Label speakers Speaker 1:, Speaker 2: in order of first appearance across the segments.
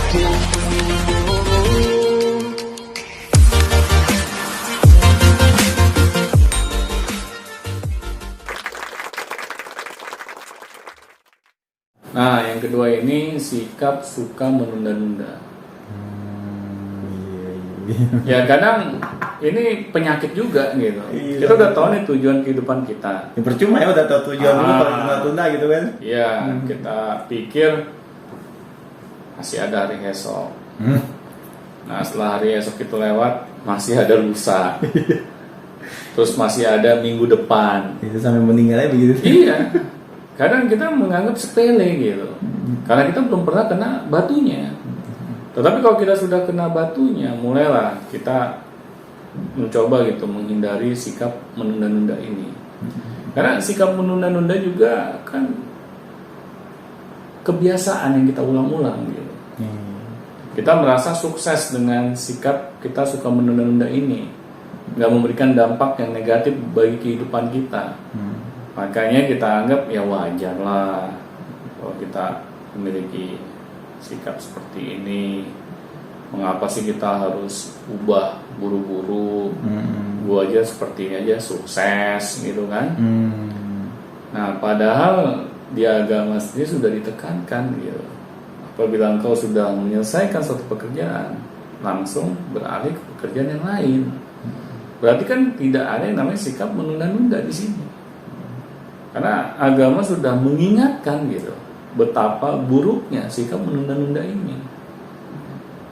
Speaker 1: Nah, yang kedua ini sikap suka menunda-nunda. Ya kadang ini penyakit juga gitu.
Speaker 2: Iya.
Speaker 1: Kita udah tahu nih tujuan kehidupan kita.
Speaker 2: Ya, percuma ya udah tahu tujuan dulu kalau tunda-tunda gitu kan.
Speaker 1: Iya, kita pikir masih ada hari esok. Nah, setelah hari esok itu lewat, masih ada lusa. Terus masih ada minggu depan.
Speaker 2: Itu sampai meninggalnya begitu.
Speaker 1: Iya. Kadang kita menganggap sepele gitu. Karena kita belum pernah kena batunya. Tetapi kalau kita sudah kena batunya, mulailah kita mencoba gitu menghindari sikap menunda-nunda ini. Karena sikap menunda-nunda juga kan kebiasaan yang kita ulang-ulang gitu. Kita merasa sukses dengan sikap kita suka menunda-nunda ini, nggak memberikan dampak yang negatif bagi kehidupan kita. Makanya kita anggap ya wajar lah kalau kita memiliki sikap seperti ini. Mengapa sih kita harus ubah buru-buru? Gua aja seperti ini aja sukses gitu kan. Nah padahal di agama sendiri sudah ditekankan gitu. Apabila engkau sudah menyelesaikan suatu pekerjaan, langsung beralih ke pekerjaan yang lain. Berarti kan tidak ada yang namanya sikap menunda-nunda di sini. Karena agama sudah mengingatkan gitu betapa buruknya sikap menunda-nunda ini.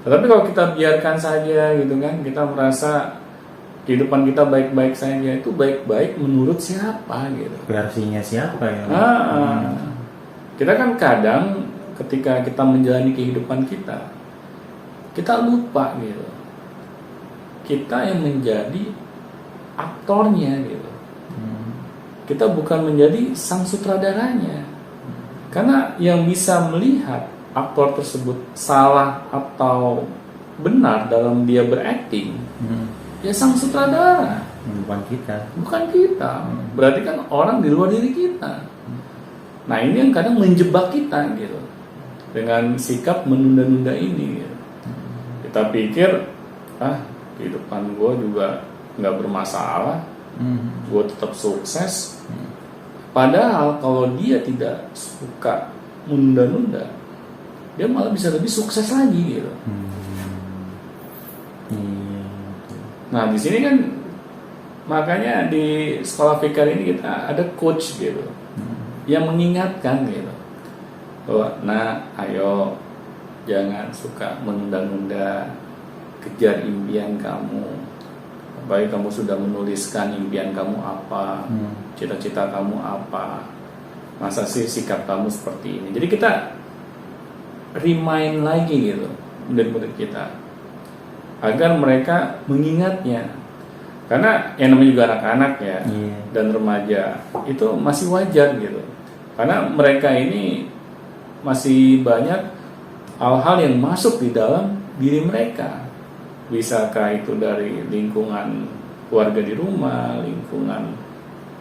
Speaker 1: Tetapi kalau kita biarkan saja gitu kan, kita merasa kehidupan kita baik-baik saja, itu baik-baik menurut siapa gitu.
Speaker 2: Versinya siapa ya?
Speaker 1: Kita kan kadang ketika kita menjalani kehidupan kita lupa gitu. Kita yang menjadi aktornya gitu. Kita bukan menjadi sang sutradaranya. Karena yang bisa melihat aktor tersebut salah atau benar dalam dia berakting, ya sang sutradara.
Speaker 2: Bukan kita.
Speaker 1: Bukan kita. Berarti kan orang di luar diri kita. Nah ini yang kadang menjebak kita gitu. Dengan sikap menunda-nunda ini gitu. Kita pikir, kehidupan gue juga nggak bermasalah, gue tetap sukses. Padahal kalau dia tidak suka menunda-nunda, dia malah bisa lebih sukses lagi gitu. Nah di sini kan makanya di sekolah fikar ini kita ada coach gitu, yang mengingatkan gitu bahwa ayo jangan suka menunda-nunda, kejar impian kamu. Baik kamu sudah menuliskan impian kamu apa, cita-cita kamu apa, masa sih sikap kamu seperti ini. Jadi kita remind lagi gitu murid-murid kita agar mereka mengingatnya. Karena yang namanya juga anak-anak ya, dan remaja itu masih wajar gitu. Karena mereka ini masih banyak hal-hal yang masuk di dalam diri mereka. Bisakah itu dari lingkungan keluarga di rumah, lingkungan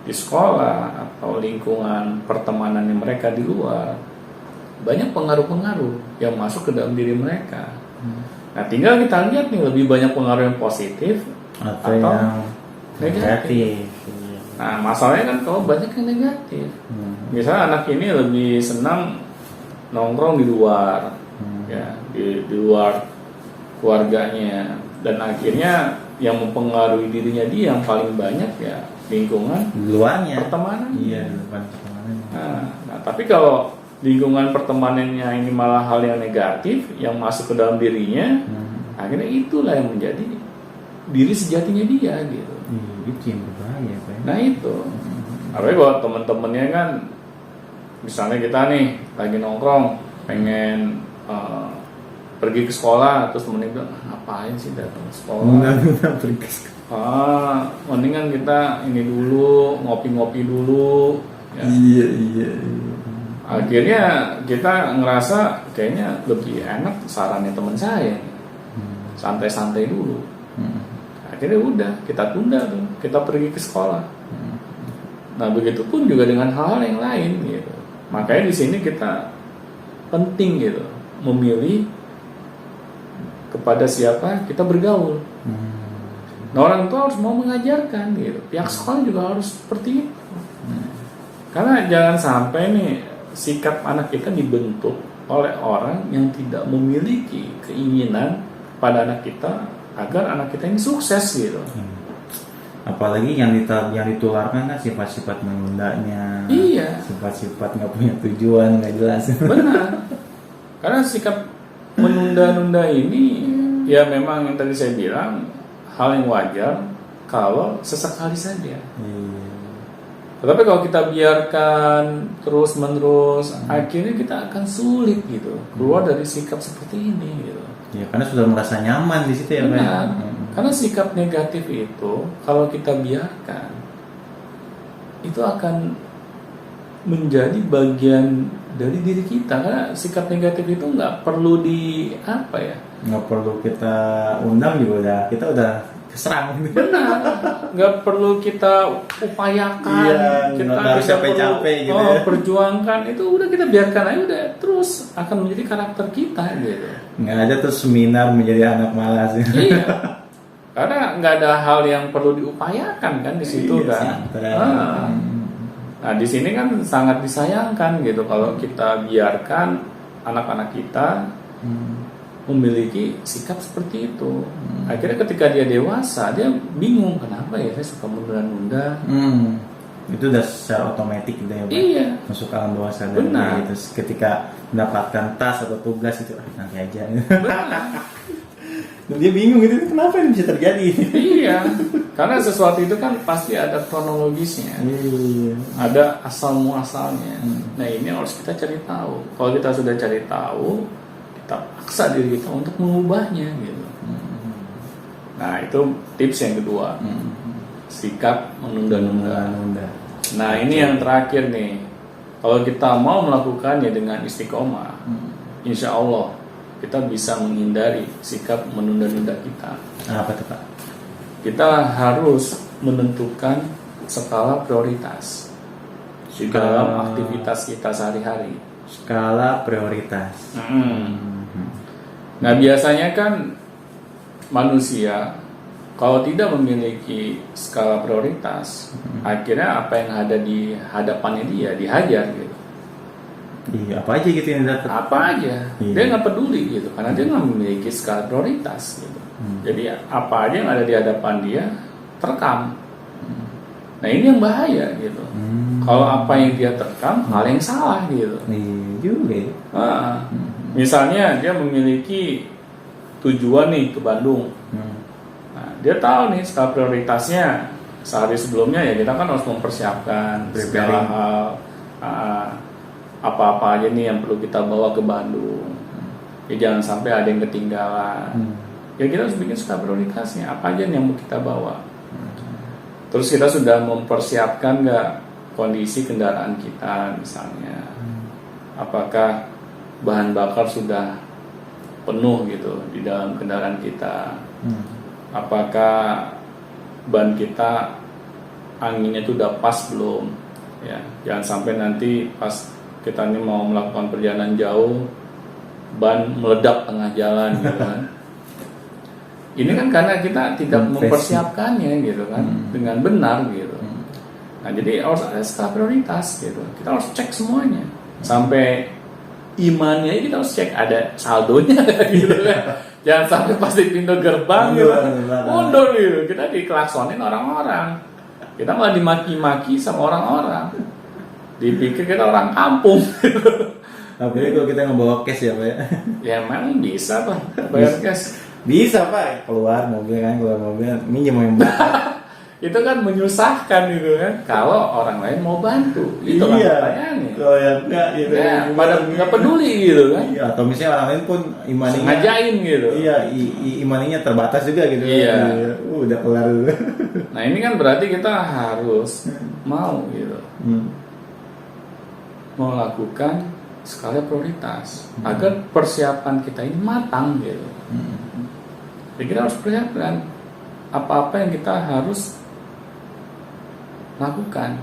Speaker 1: di sekolah, atau lingkungan pertemanan yang mereka di luar. Banyak pengaruh-pengaruh yang masuk ke dalam diri mereka. Nah tinggal kita lihat nih, lebih banyak pengaruh yang positif atau yang negatif. Nah masalahnya kan kalau banyak yang negatif. Misalnya anak ini lebih senang nongkrong di luar, ya di luar keluarganya, dan akhirnya yang mempengaruhi dirinya dia yang paling banyak ya lingkungan
Speaker 2: luarnya,
Speaker 1: pertemanan.
Speaker 2: Pertemanan.
Speaker 1: Tapi kalau lingkungan pertemanannya ini malah hal yang negatif yang masuk ke dalam dirinya, akhirnya itulah yang menjadi diri sejatinya dia gitu.
Speaker 2: Itu yang berbahaya, Pak.
Speaker 1: Nah itu, apalagi kalau teman-temannya kan, misalnya kita nih lagi nongkrong, pengen pergi ke sekolah, terus temennya bilang, ngapain sih datang ke sekolah?
Speaker 2: Pergi ke sekolah.
Speaker 1: Mendingan kita ini dulu, ngopi-ngopi dulu. Ya.
Speaker 2: Iya.
Speaker 1: Akhirnya kita ngerasa kayaknya lebih enak sarannya teman saya, santai-santai dulu. Akhirnya udah, kita tunda tuh, kita pergi ke sekolah. Nah begitu pun juga dengan hal-hal yang lain gitu. Makanya di sini kita penting gitu, memilih kepada siapa kita bergaul. Nah, orang tua harus mau mengajarkan gitu. Pihak sekolah juga harus seperti itu. Karena jangan sampai nih sikap anak kita dibentuk oleh orang yang tidak memiliki keinginan pada anak kita agar anak kita ini sukses gitu.
Speaker 2: Apalagi yang ditularkan kan sifat-sifat menundanya.
Speaker 1: Iya.
Speaker 2: Sifat-sifat nggak punya tujuan, nggak jelas.
Speaker 1: Benar. Karena sikap menunda-nunda ini ya memang yang tadi saya bilang hal yang wajar kalau sesekali saja. Tetapi kalau kita biarkan terus-menerus, akhirnya kita akan sulit gitu keluar dari sikap seperti ini gitu.
Speaker 2: Ya karena sudah merasa nyaman di situ ya.
Speaker 1: Benar. Karena sikap negatif itu kalau kita biarkan itu akan menjadi bagian dari diri kita. Karena sikap negatif itu nggak perlu
Speaker 2: nggak perlu kita undang juga kita udah keserang.
Speaker 1: Benar, nggak perlu kita upayakan, kita
Speaker 2: harus capek-capek gitu ya.
Speaker 1: Perjuangkan, itu udah kita biarkan aja, udah terus akan menjadi karakter kita gitu.
Speaker 2: Nggak ada tuh seminar menjadi anak malas.
Speaker 1: Iya, karena nggak ada hal yang perlu diupayakan kan di situ kan. Nah di sini kan sangat disayangkan gitu kalau kita biarkan anak-anak kita memiliki sikap seperti itu. Akhirnya ketika dia dewasa dia bingung, kenapa ya saya suka menunda-nunda.
Speaker 2: Itu udah secara otomatis gitu ya, Pak.
Speaker 1: Iya.
Speaker 2: Masuk alam bawah sadar gitu. Ketika mendapatkan tas atau tugas itu nanti aja.
Speaker 1: Benar.
Speaker 2: Dan dia bingung gitu, kenapa ini bisa terjadi?
Speaker 1: Iya, karena sesuatu itu kan pasti ada kronologisnya, ada asal muasalnya. Nah ini harus kita cari tahu. Kalau kita sudah cari tahu, kita paksa diri kita untuk mengubahnya gitu. Nah itu tips yang kedua, sikap menunda-nunda. Nah ini yang terakhir nih, kalau kita mau melakukannya dengan istiqomah, insya Allah kita bisa menghindari sikap menunda-nunda kita.
Speaker 2: Apa tuh Pak?
Speaker 1: Kita harus menentukan skala prioritas di dalam aktivitas kita sehari-hari.
Speaker 2: Skala prioritas.
Speaker 1: Nah biasanya kan manusia kalau tidak memiliki skala prioritas, akhirnya apa yang ada di hadapannya dia dihajar gitu.
Speaker 2: Iya, apa aja gitu yang dapat?
Speaker 1: Apa aja, dia nggak peduli gitu, karena dia nggak memiliki skala prioritas gitu. Jadi apa aja yang ada di hadapan dia terekam. Nah ini yang bahaya gitu. Kalau apa yang dia terekam hal yang salah gitu.
Speaker 2: Iya juga.
Speaker 1: Misalnya dia memiliki tujuan nih ke Bandung. Nah, dia tahu nih skala prioritasnya sehari sebelumnya ya kita kan harus mempersiapkan segala hal. Apa-apa aja nih yang perlu kita bawa ke Bandung. Ya jangan sampai ada yang ketinggalan. Ya kita harus bikin skala prioritasnya. Apa aja nih yang mau kita bawa. Terus kita sudah mempersiapkan nggak kondisi kendaraan kita misalnya. Apakah bahan bakar sudah penuh gitu di dalam kendaraan kita. Apakah ban kita anginnya itu udah pas belum. Ya, jangan sampai nanti pas kita ini mau melakukan perjalanan jauh ban meledak tengah jalan gitu kan. Ini kan karena kita tidak mempersiapkannya gitu kan dengan benar gitu. Nah jadi harus ada skala prioritas gitu. Kita harus cek semuanya sampai imannya kita harus cek ada saldonya gitu kan. Jangan sampai pasti pintu gerbang gitu mundur gitu. Kita dikelaksonin orang-orang. Kita malah dimaki-maki sama orang-orang. Dipikir kita orang kampung.
Speaker 2: Apalagi kalau kita ngebawa cash ya Pak ya?
Speaker 1: Ya memang bisa Pak bayar cash.
Speaker 2: Bisa Pak, keluar mobil minjem yang bakar.
Speaker 1: Itu kan menyusahkan gitu kan. Kalau orang lain mau bantu, itu kan pertanyaannya.
Speaker 2: Kalau yang enggak gitu.
Speaker 1: Ya, pada nggak peduli gitu kan.
Speaker 2: Iya, atau misalnya orang lain pun imaninya
Speaker 1: sengajain gitu.
Speaker 2: Iya, imaninya terbatas juga gitu.
Speaker 1: Iya.
Speaker 2: Udah kelar dulu.
Speaker 1: Nah ini kan berarti kita harus mau gitu. Melakukan skala prioritas agar persiapan kita ini matang gitu. Jadi kita harus persiapkan apa-apa yang kita harus lakukan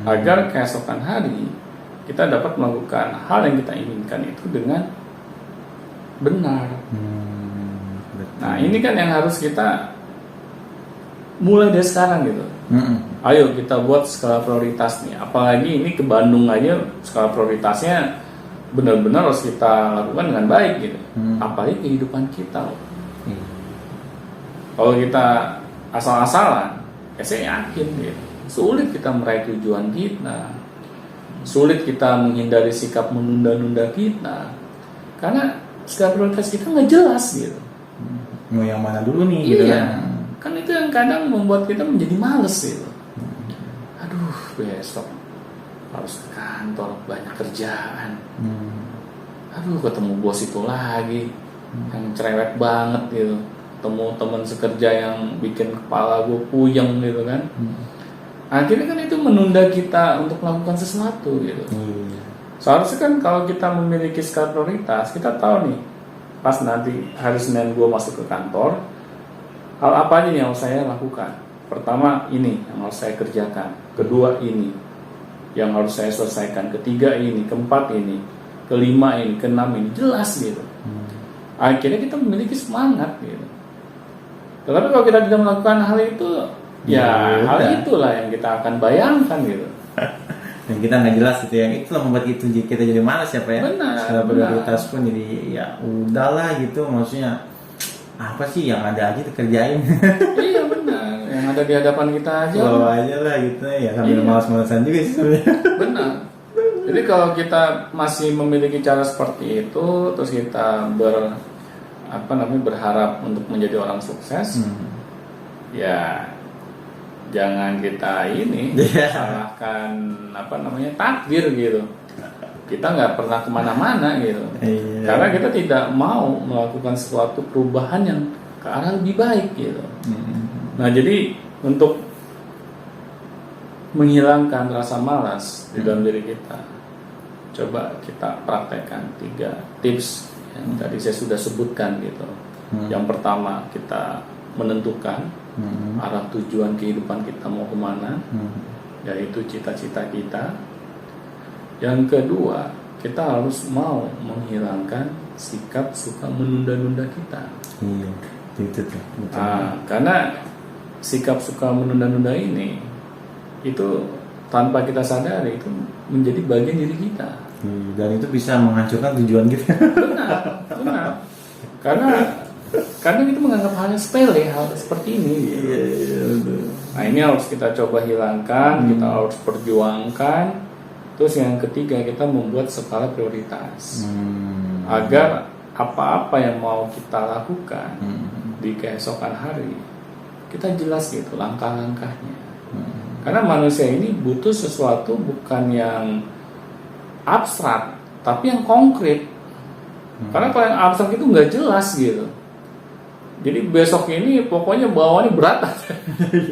Speaker 1: agar keesokan hari kita dapat melakukan hal yang kita inginkan itu dengan benar. Nah ini kan yang harus kita mulai dari sekarang gitu. Ayo kita buat skala prioritas nih. Apalagi ini ke Bandung aja skala prioritasnya benar-benar harus kita lakukan dengan baik gitu. Apalagi kehidupan kita loh. Kalau kita asal-asalan, saya yakin gitu, sulit kita meraih tujuan kita, sulit kita menghindari sikap menunda-nunda kita, karena skala prioritas kita nggak jelas gitu.
Speaker 2: Mau yang mana dulu nih? Gitu
Speaker 1: kan itu yang kadang membuat kita menjadi males gitu. Aduh, besok harus ke kantor, banyak kerjaan. Aduh, ketemu bos itu lagi yang cerewet banget gitu. Ketemu teman sekerja yang bikin kepala gue puyeng gitu kan. Akhirnya kan itu menunda kita untuk melakukan sesuatu gitu. Seharusnya kan kalau kita memiliki skala prioritas, kita tahu nih pas nanti hari Senin gue masuk ke kantor, hal apa aja yang harus saya lakukan. Pertama ini yang harus saya kerjakan, kedua ini yang harus saya selesaikan, ketiga ini, keempat ini, kelima ini, keenam ini, jelas gitu. Akhirnya kita memiliki semangat gitu. Tetapi kalau kita tidak melakukan hal itu, ya hal itulah yang kita akan bayangkan gitu.
Speaker 2: Dan kita nggak jelas gitu ya, itulah membuat itu kita jadi malas ya Pak ya. Skala prioritas pun jadi ya udahlah gitu, maksudnya apa sih yang ada aja dikerjain.
Speaker 1: Iya benar, yang ada di hadapan kita aja.
Speaker 2: Bawa aja lah gitu ya, sambil malas-malasan juga sih sebenarnya.
Speaker 1: Benar. Jadi kalau kita masih memiliki cara seperti itu, terus kita berharap untuk menjadi orang sukses, ya jangan kita salahkan takdir gitu. Kita nggak pernah kemana-mana gitu, karena kita tidak mau melakukan suatu perubahan yang ke arah lebih baik gitu. Nah jadi untuk menghilangkan rasa malas di dalam diri kita, coba kita praktekkan 3 tips yang tadi saya sudah sebutkan gitu. Yang pertama, kita menentukan arah tujuan kehidupan kita mau kemana, yaitu cita-cita kita. Yang kedua, kita harus mau menghilangkan sikap suka menunda-nunda kita.
Speaker 2: Itu tuh.
Speaker 1: Karena sikap suka menunda-nunda ini itu tanpa kita sadari itu menjadi bagian diri kita.
Speaker 2: Dan itu bisa menghancurkan tujuan kita.
Speaker 1: Benar. Karena itu menganggap hal yang sepele, hal seperti ini. Nah ini harus kita coba hilangkan, kita harus perjuangkan. Terus yang ketiga, kita membuat skala prioritas agar apa-apa yang mau kita lakukan di keesokan hari kita jelas gitu langkah-langkahnya. Karena manusia ini butuh sesuatu bukan yang abstrak, tapi yang konkret. Karena kalau yang abstrak itu nggak jelas gitu. Jadi besok ini pokoknya bawaannya berat,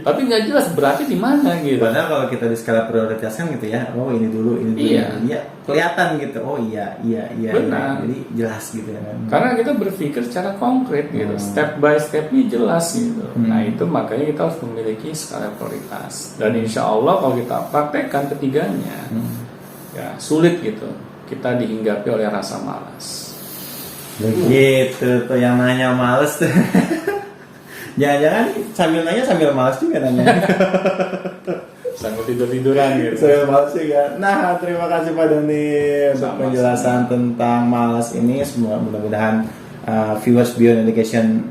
Speaker 1: tapi nggak jelas beratnya di mana gitu.
Speaker 2: Padahal kalau kita di skala prioritas kan gitu ya, oh ini dulu, ya kelihatan gitu, oh iya.
Speaker 1: Benar.
Speaker 2: Jadi jelas gitu ya.
Speaker 1: Karena kita berpikir secara konkret gitu, step by stepnya jelas gitu. Nah itu makanya kita harus memiliki skala prioritas. Dan insya Allah kalau kita praktekkan ketiganya, ya sulit gitu kita dihinggapi oleh rasa malas.
Speaker 2: Begitu tuh yang nanya males tuh. Jangan-jangan sambil nanya sambil males juga nanya.
Speaker 1: Sambil tidur-tiduran gitu.
Speaker 2: Sambil males juga. Nah, terima kasih Pak Doni untuk penjelasan tentang malas ini. Semua mudah-mudahan viewers Beyond Education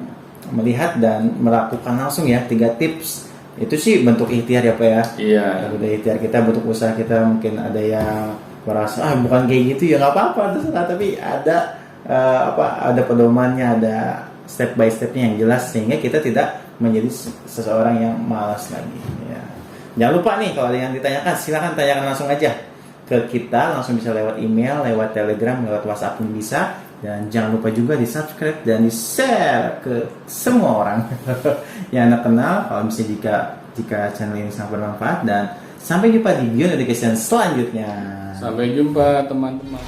Speaker 2: melihat dan melakukan langsung ya 3 tips. Itu sih bentuk ikhtiar ya Pak ya.
Speaker 1: Iya.
Speaker 2: Bentuk ikhtiar kita, bentuk usaha kita. Mungkin ada yang merasa bukan kayak gitu ya nggak apa-apa terserah, tapi ada ada pedomannya, ada step by stepnya yang jelas sehingga kita tidak menjadi seseorang yang malas lagi ya. Jangan lupa nih kalau ada yang ditanyakan silakan tanyakan langsung aja ke kita, langsung bisa lewat email, lewat telegram, lewat WhatsApp pun bisa. Dan jangan lupa juga di subscribe dan di share ke semua orang yang Anda kenal kalau bisa, jika channel ini sangat bermanfaat. Dan sampai jumpa di Beyond Education selanjutnya.
Speaker 1: Sampai jumpa teman-teman.